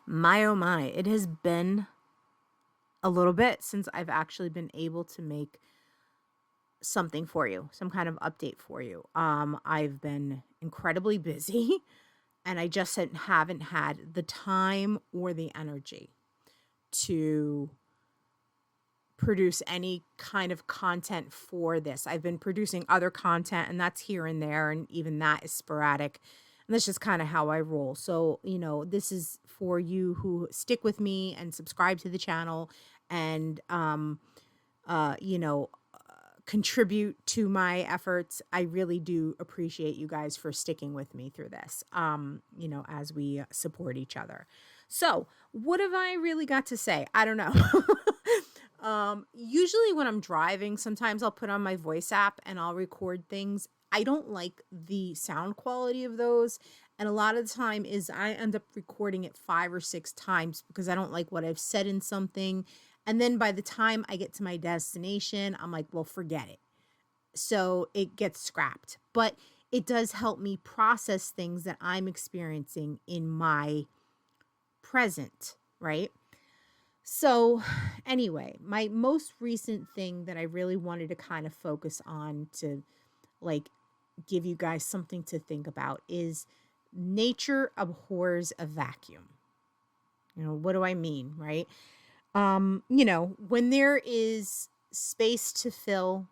My oh my, it has been a little bit since I've actually been able to make something for you, some kind of update for you. I've been incredibly busy and I just haven't had the time or the energy to produce any kind of content for this. I've been producing other content and that's here and there, and even that is sporadic. And that's just kind of how I roll. So, this is for you who stick with me and subscribe to the channel and uh, you know, contribute to my efforts. I really do appreciate you guys for sticking with me through this. As we support each other. So, what have I really got to say? I don't know. Usually when I'm driving, sometimes I'll put on my voice app and I'll record things. I don't like the sound quality of those. And a lot of the time is I end up recording it 5 or 6 times because I don't like what I've said in something. And then by the time I get to my destination, I'm like, well, forget it. So it gets scrapped. But it does help me process things that I'm experiencing in my present, right? So, anyway, my most recent thing that I really wanted to kind of focus on to like give you guys something to think about is nature abhors a vacuum. What do I mean, right? When there is space to fill,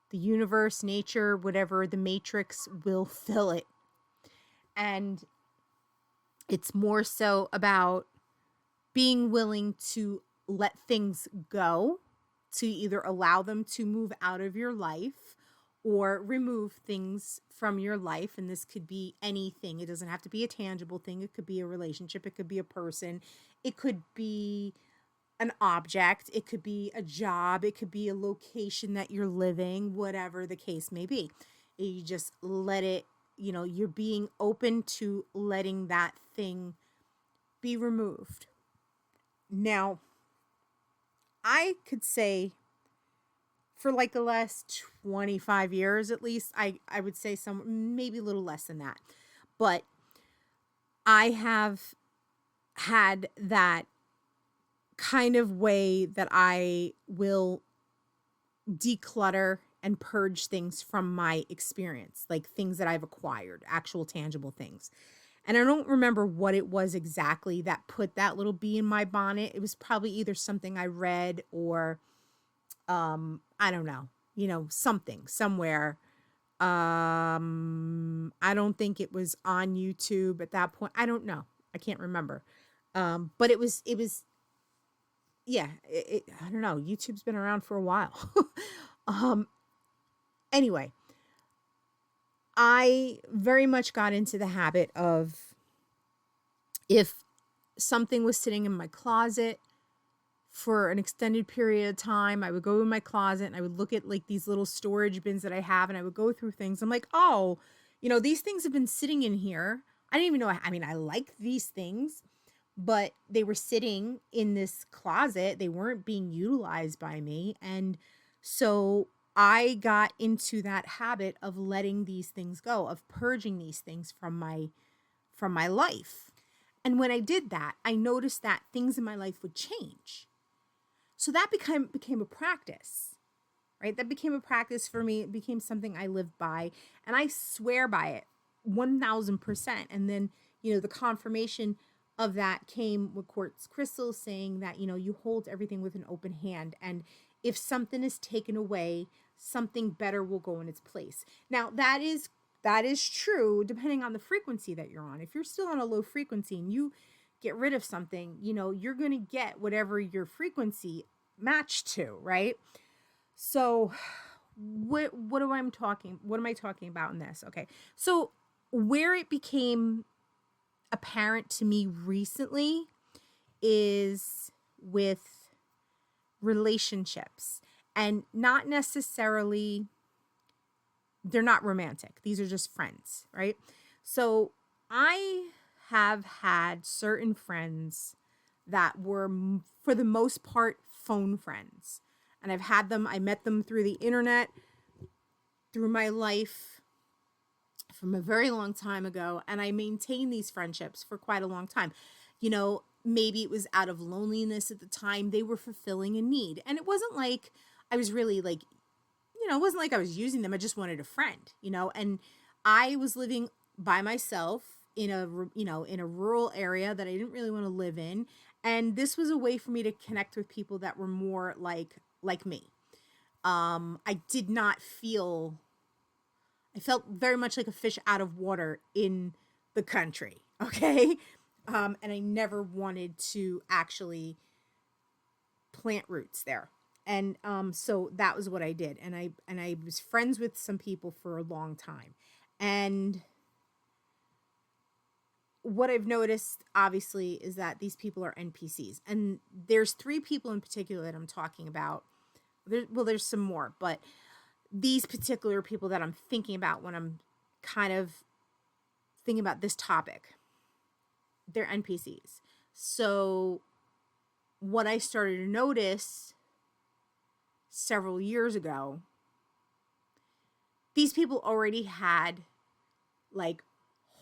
the universe, nature, whatever, the matrix will fill it. And it's more so about being willing to let things go, to either allow them to move out of your life or remove things from your life. And this could be anything. It doesn't have to be a tangible thing. It could be a relationship. It could be a person. It could be an object. It could be a job. It could be a location that you're living, whatever the case may be. You just let it, you're being open to letting that thing be removed. Now, I could say for like the last 25 years at least, I would say maybe a little less than that. But I have had that kind of way that I will declutter and purge things from my experience, like things that I've acquired, actual tangible things. And I don't remember what it was exactly that put that little bee in my bonnet. It was probably either something I read or I don't know, something somewhere. I don't think it was on YouTube at that point. I don't know. I can't remember. But it was yeah, I don't know. YouTube's been around for a while. um anyway, I very much got into the habit of, if something was sitting in my closet for an extended period of time, I would go in my closet and I would look at like these little storage bins that I have, and I would go through things. I'm like, oh, these things have been sitting in here. I didn't even know. I mean, I like these things, but they were sitting in this closet. They weren't being utilized by me. And so I got into that habit of letting these things go, of purging these things from my life. And when I did that, I noticed that things in my life would change. So that became a practice, right? That became a practice for me. It became something I lived by, and I swear by it 1000%. And then, the confirmation of that came with quartz crystals saying that, you hold everything with an open hand. And if something is taken away, something better will go in its place. Now, that is true depending on the frequency that you're on. If you're still on a low frequency and you get rid of something, you're going to get whatever your frequency matched to, right? So what am I talking about in this? Okay. So where it became apparent to me recently is with relationships, and not necessarily, they're not romantic. These are just friends, right? So I have had certain friends that were, for the most part, phone friends. And I met them through the internet, through my life from a very long time ago. And I maintained these friendships for quite a long time. maybe it was out of loneliness at the time. They were fulfilling a need. And it wasn't like I was really like, it wasn't like I was using them. I just wanted a friend, and I was living by myself in a rural area that I didn't really want to live in. And this was a way for me to connect with people that were more like me. I did not feel, I felt very much like a fish out of water in the country. Okay. And I never wanted to actually plant roots there. And so that was what I did. And I was friends with some people for a long time. And what I've noticed, obviously, is that these people are NPCs. And there's 3 people in particular that I'm talking about. There's some more, but these particular people that I'm thinking about when I'm kind of thinking about this topic, they're NPCs. So what I started to notice several years ago, these people already had like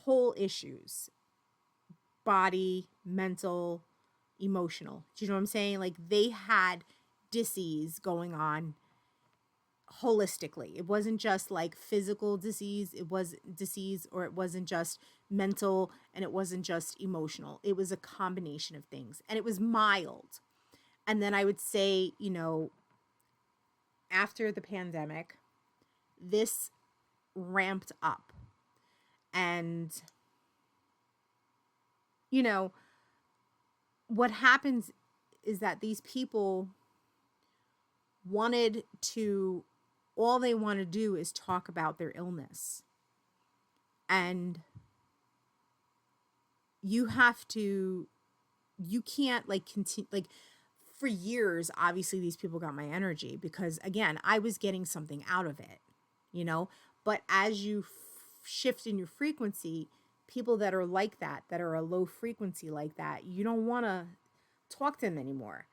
whole issues, body, mental, emotional. Do you know what I'm saying? Like they had disease going on holistically. It wasn't just like physical disease, it was disease, or it wasn't just mental, and it wasn't just emotional. It was a combination of things, and it was mild. And then I would say, after the pandemic, this ramped up. And what happens is that these people wanted to, all they want to do is talk about their illness. And you can't like continue, like for years, obviously these people got my energy because again, I was getting something out of it, but as you shift in your frequency, people that are like that are a low frequency like that, you don't want to talk to them anymore,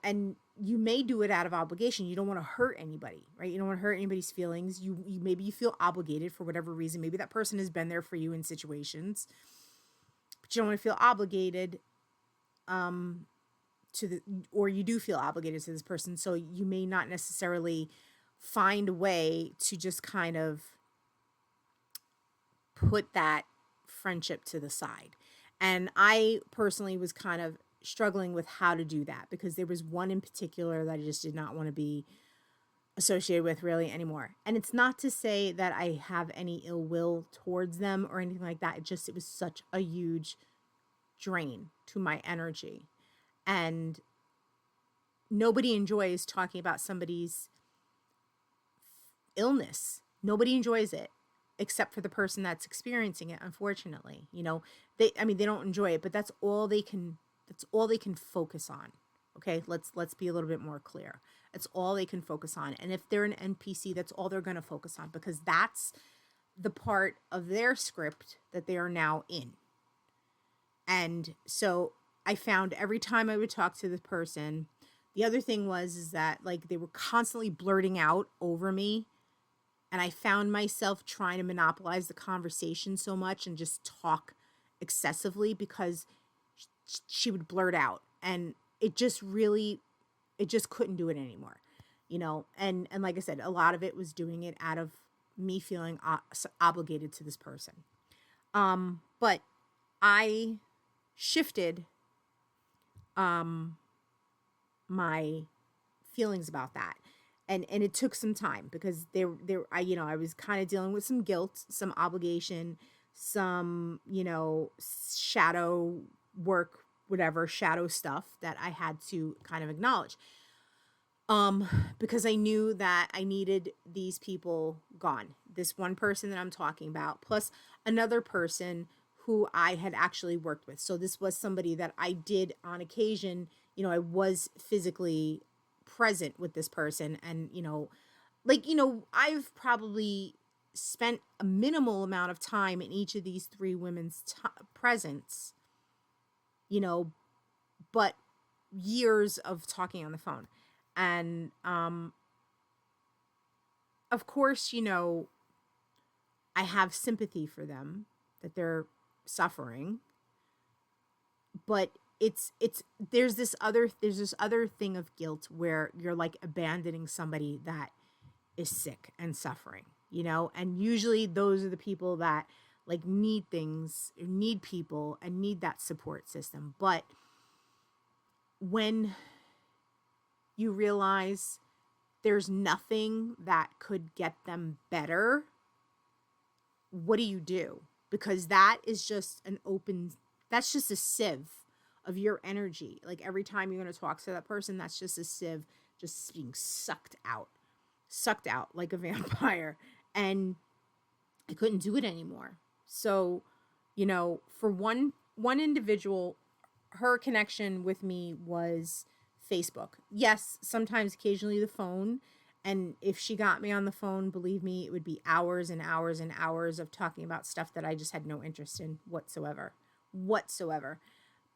and you may do it out of obligation. You don't want to hurt anybody, right? You don't want to hurt anybody's feelings. You maybe you feel obligated for whatever reason. Maybe that person has been there for you in situations, but you don't want to feel obligated or you do feel obligated to this person. So you may not necessarily find a way to just kind of put that friendship to the side. And I personally was kind of struggling with how to do that because there was one in particular that I just did not want to be associated with really anymore. And it's not to say that I have any ill will towards them or anything like that. It was such a huge drain to my energy. And nobody enjoys talking about somebody's illness. Nobody enjoys it except for the person that's experiencing it, unfortunately. They don't enjoy it, but that's all they can focus on. Okay, let's be a little bit more clear. It's all they can focus on. And if they're an NPC, that's all they're going to focus on because that's the part of their script that they are now in. And so I found every time I would talk to the person, the other thing is that like they were constantly blurting out over me. And I found myself trying to monopolize the conversation so much and just talk excessively because she would blurt out. And it just couldn't do it anymore, and like I said, a lot of it was doing it out of me feeling obligated to this person. But I shifted my feelings about that. And it took some time because I was kind of dealing with some guilt, some obligation, some, shadow work, whatever, shadow stuff that I had to kind of acknowledge. Because I knew that I needed these people gone. This one person that I'm talking about, plus another person who I had actually worked with. So this was somebody that I did on occasion, I was physically present with this person. And, I've probably spent a minimal amount of time in each of these 3 women's presence, but years of talking on the phone. And, of course, I have sympathy for them that they're suffering, but it's there's this other thing of guilt where you're like abandoning somebody that is sick and suffering, you know? And usually those are the people that like need things, need people, and need that support system. But when you realize there's nothing that could get them better, what do? Because that is just that's just a sieve of your energy. Like every time you're going to talk to that person, that's just a sieve just being sucked out like a vampire. And I couldn't do it anymore. So, you know, for one individual, her connection with me was Facebook. Yes, sometimes occasionally the phone. And if she got me on the phone, believe me, it would be hours and hours and hours of talking about stuff that I just had no interest in whatsoever.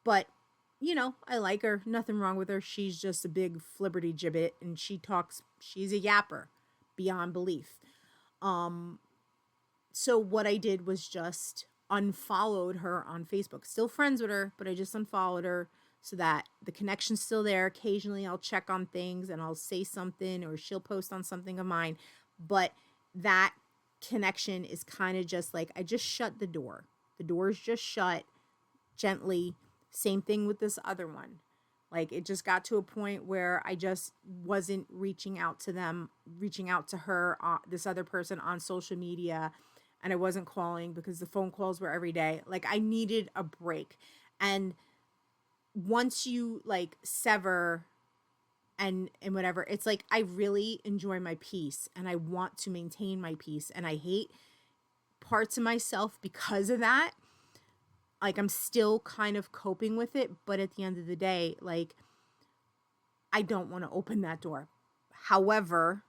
But, you know, I like her. Nothing wrong with her. She's just a big flibberty gibbet, and she's a yapper beyond belief. So what I did was just unfollowed her on Facebook. Still friends with her, but I just unfollowed her so that the connection's still there. Occasionally I'll check on things and I'll say something, or she'll post on something of mine. But that connection is kind of just like, I just shut the door. The door's just shut gently. Same thing with this other one. Like it just got to a point where I just wasn't reaching out to her, this other person on social media. And I wasn't calling because the phone calls were every day. Like I needed a break. And once you like sever and whatever, it's like I really enjoy my peace and I want to maintain my peace. And I hate parts of myself because of that. Like I'm still kind of coping with it. But at the end of the day, like I don't want to open that door. However,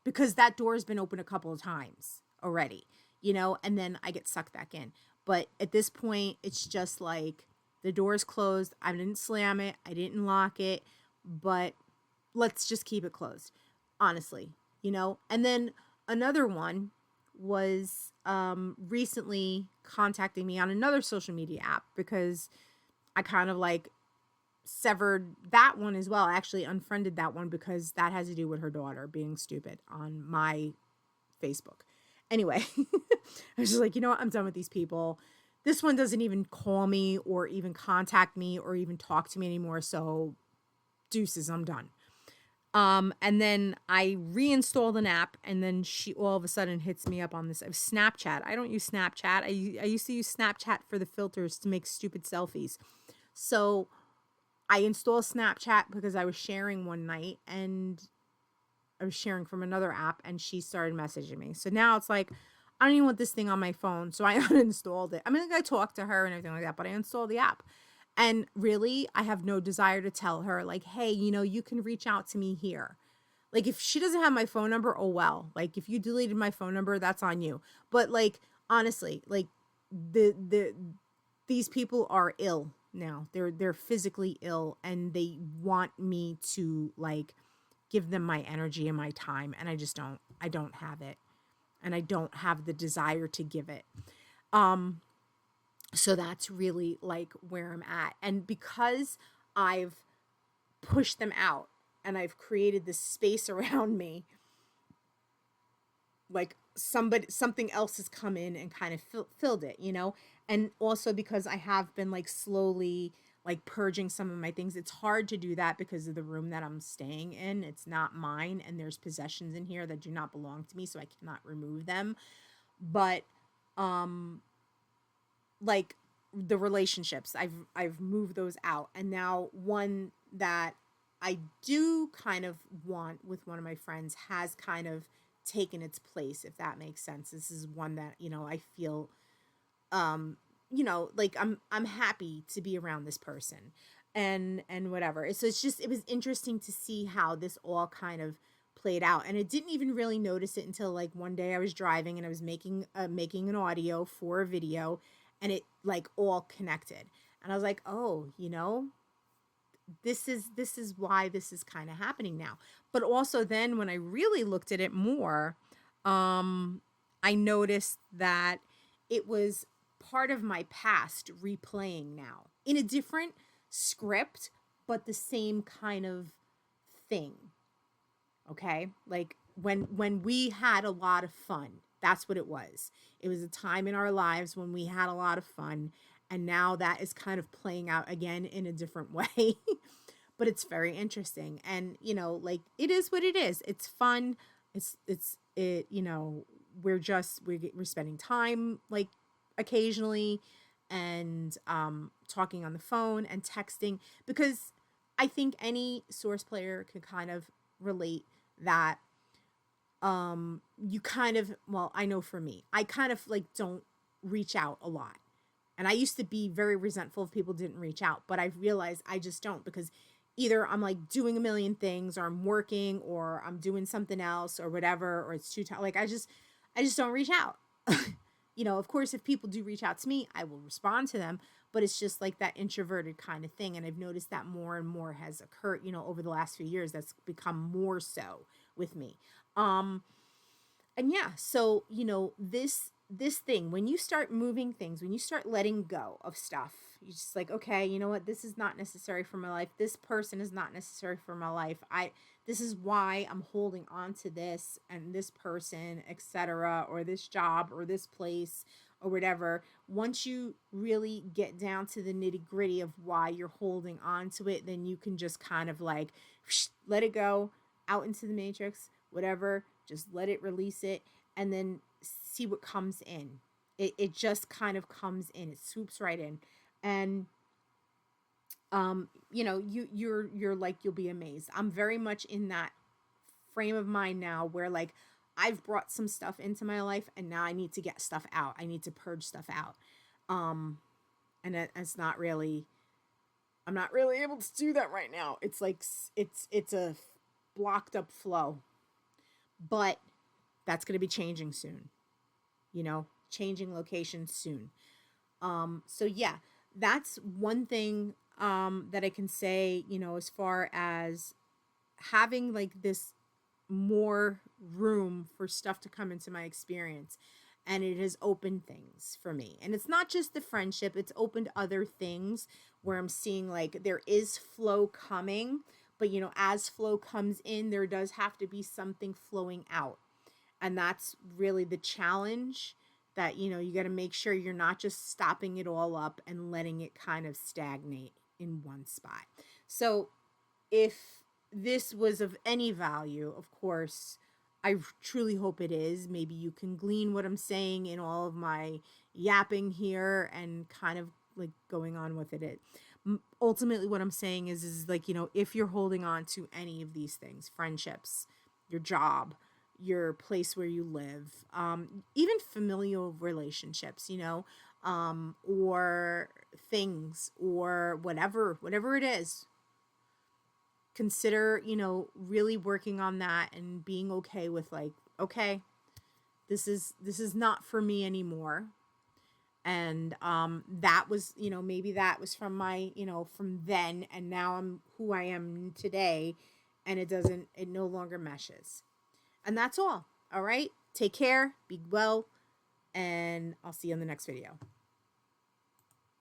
because that door has been open a couple of times already, you know, and then I get sucked back in. But at this point, it's just like the door's closed. I didn't slam it. I didn't lock it, but let's just keep it closed, honestly, you know? And then another one was recently contacting me on another social media app because I kind of like severed that one as well. I actually unfriended that one because that has to do with her daughter being stupid on my Facebook. Anyway, I was just like, you know what? I'm done with these people. This one doesn't even call me or even contact me or even talk to me anymore. So deuces, I'm done. And then I reinstalled an app, and then she all of a sudden hits me up on this Snapchat. I don't use Snapchat. I used to use Snapchat for the filters to make stupid selfies. So I installed Snapchat because I was sharing one night, and I was sharing from another app, and she started messaging me. So now it's like, I don't even want this thing on my phone. So I uninstalled it. I mean, like, I talked to her and everything like that, but I installed the app. And really, I have no desire to tell her, like, hey, you know, you can reach out to me here. Like, if she doesn't have my phone number, oh, well. Like, if you deleted my phone number, that's on you. But, like, honestly, like, these people are ill now. They're physically ill, and they want me to, like, give them my energy and my time. And I don't have it. And I don't have the desire to give it. So that's really like where I'm at. And because I've pushed them out and I've created this space around me, like something else has come in and kind of filled it, you know? And also because I have been like slowly like purging some of my things. It's hard to do that because of the room that I'm staying in. It's not mine, and there's possessions in here that do not belong to me, so I cannot remove them. But like the relationships, I've moved those out, and now one that I do kind of want with one of my friends has kind of taken its place, if that makes sense. This is one that, you know, I feel you know, like I'm happy to be around this person and whatever. So it was interesting to see how this all kind of played out. And I didn't even really notice it until like one day I was driving and I was making an audio for a video, and it like all connected. And I was like, oh, you know, this is why this is kind of happening now. But also then when I really looked at it more, I noticed that it was part of my past replaying now in a different script, but the same kind of thing. Okay? Like when we had a lot of fun. That's what it was. It was a time in our lives when we had a lot of fun, and now that is kind of playing out again in a different way. But it's very interesting. And, you know, like, it is what it is. It's fun. It, you know, we're spending time, like, occasionally, and talking on the phone and texting, because I think any source player can kind of relate that you kind of, well, I know for me, I kind of like don't reach out a lot. And I used to be very resentful if people didn't reach out, but I've realized I just don't, because either I'm like doing a million things, or I'm working, or I'm doing something else, or whatever, or it's too tight. Like, I just don't reach out. You know, of course, if people do reach out to me, I will respond to them, but it's just like that introverted kind of thing. And I've noticed that more and more has occurred, you know, over the last few years. That's become more so with me. And yeah, so, you know, this thing, when you start moving things, when you start letting go of stuff, you just like, okay, you know what, this is not necessary for my life, this person is not necessary for my life, this is why I'm holding on to this and this person, etc., or this job or this place or whatever. Once you really get down to the nitty gritty of why you're holding on to it, then you can just kind of like let it go out into the matrix, whatever, just let it, release it, and then see what comes in. It just kind of comes in. It swoops right in. And you know, you're like, you'll be amazed. I'm very much in that frame of mind now where, like, I've brought some stuff into my life, and now I need to get stuff out. I need to purge stuff out. And it's not really, I'm not really able to do that right now. It's like it's a blocked up flow. But that's going to be changing soon. You know, changing locations soon. So yeah, that's one thing that I can say, you know, as far as having like this more room for stuff to come into my experience. And it has opened things for me. And it's not just the friendship, it's opened other things where I'm seeing like there is flow coming, but you know, as flow comes in, there does have to be something flowing out. And that's really the challenge, that, you know, you got to make sure you're not just stopping it all up and letting it kind of stagnate in one spot. So if this was of any value, of course, I truly hope it is. Maybe you can glean what I'm saying in all of my yapping here and kind of like going on with it. Ultimately, what I'm saying is like, you know, if you're holding on to any of these things, friendships, your job, your place where you live, even familial relationships, you know, or things, or whatever it is, consider, you know, really working on that and being okay with like, okay, this is not for me anymore. And that was, you know, maybe that was from my, you know, from then, and now I'm who I am today, and it no longer meshes. And that's all. All right. Take care. Be well. And I'll see you in the next video.